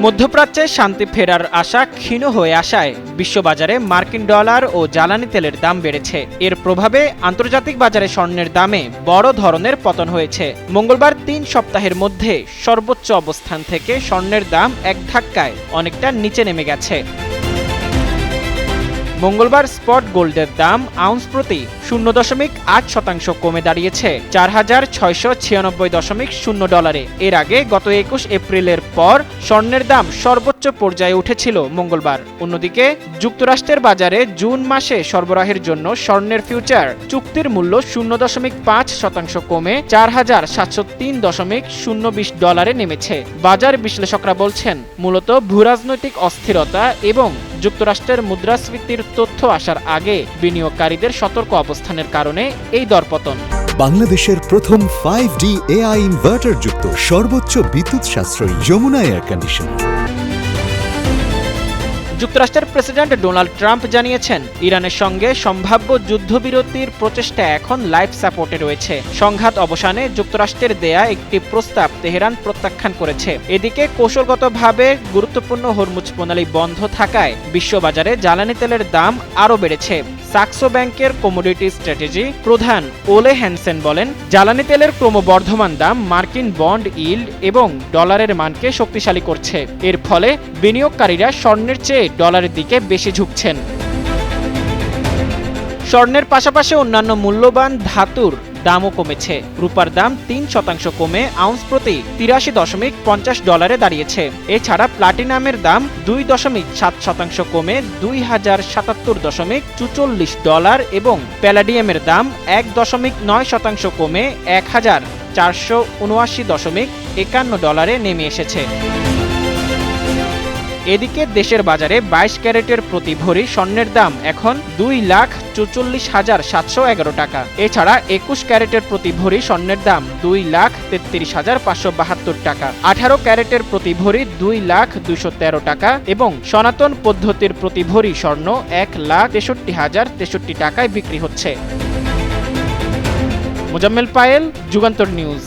মধ্যপ্রাচ্যে শান্তি ফেরার আশা ক্ষীণ হয়ে আসায় বিশ্ববাজারে মার্কিন ডলার ও জ্বালানি তেলের দাম বেড়েছে। এর প্রভাবে আন্তর্জাতিক বাজারে স্বর্ণের দামে বড় ধরনের পতন হয়েছে। মঙ্গলবার ৩ সপ্তাহের মধ্যে সর্বোচ্চ অবস্থান থেকে স্বর্ণের দাম এক ধাক্কায় অনেকটা নিচে নেমে গেছে। মঙ্গলবার স্পট গোল্ডের দাম আউন্স প্রতি 0.8% কমে দাঁড়িয়েছে 4,696.0 ডলারে। এর আগে গত 21 এপ্রিলের পর স্বর্ণের দাম সর্বোচ্চ পর্যায়ে উঠেছিল মঙ্গলবার। অন্যদিকে যুক্তরাষ্ট্রের বাজারে জুন মাসে সরবরাহের জন্য স্বর্ণের ফিউচার চুক্তির মূল্য 0.5% কমে 4,703.020 ডলারে নেমেছে। বাজার বিশ্লেষকরা বলছেন, মূলত ভূরাজনৈতিক অস্থিরতা এবং যুক্তরাষ্ট্রের মুদ্রাস্ফীতির তথ্য আসার আগে বিনিয়োগকারীদের সতর্ক অবস্থানের কারণে এই দরপতন। বাংলাদেশের প্রথম 5D AI ইনভার্টার যুক্ত সর্বোচ্চ বিদ্যুৎ সাশ্রয়ী যমুনা এয়ার কন্ডিশনার। যুক্তরাষ্ট্রের প্রেসিডেন্ট ডোনাল্ড ট্রাম্প জানিয়েছেন, ইরানের সঙ্গে সম্ভাব্য যুদ্ধবিরতির প্রচেষ্টা এখন লাইফ সাপোর্টে রয়েছে। সংঘাত অবসানে যুক্তরাষ্ট্রের দেয়া একটি প্রস্তাব তেহরান প্রত্যাখ্যান করেছে। এদিকে কৌশলগতভাবে গুরুত্বপূর্ণ হরমুজ প্রণালী বন্ধ থাকায় বিশ্ববাজারে জ্বালানি তেলের দাম আরও বেড়েছে। সাক্সো ব্যাংকের কমোডিটি স্ট্র্যাটেজি প্রধান ওলে হ্যানসেন বলেন, জ্বালানি তেলের ক্রমবর্ধমান দাম মার্কিন বন্ড ইল্ড এবং ডলারের মানকে শক্তিশালী করছে। এর ফলে বিনিয়োগকারীরা স্বর্ণের চেয়ে ডলারের দিকে বেশি ঝুঁকছেন। স্বর্ণের পাশাপাশি অন্যান্য মূল্যবান ধাতুর দামও কমেছে। রূপার দাম 3% কমে আউন্স প্রতি 83.50 ডলারে দাঁড়িয়েছে। এছাড়া প্লাটিনামের দাম 2.7% কমে 2077.44 ডলার এবং প্যালাডিয়ামের দাম 1.9% কমে 1479.51 ডলারে নেমে এসেছে। এদিকে দেশের বাজারে 22 ক্যারেটের প্রতি ভরি স্বর্ণের দাম এখন 2,44,711 টাকা। এছাড়া 21 ক্যারেটের প্রতি ভরি স্বর্ণের দাম 2,33,572 টাকা। 18 ক্যারেটের প্রতি ভরি 2,02,13 টাকা এবং সনাতন পদ্ধতির প্রতি ভরি স্বর্ণ 1,63,063 টাকায় বিক্রি হচ্ছে। মোজাম্মেল পায়েল, যুগান্তর নিউজ।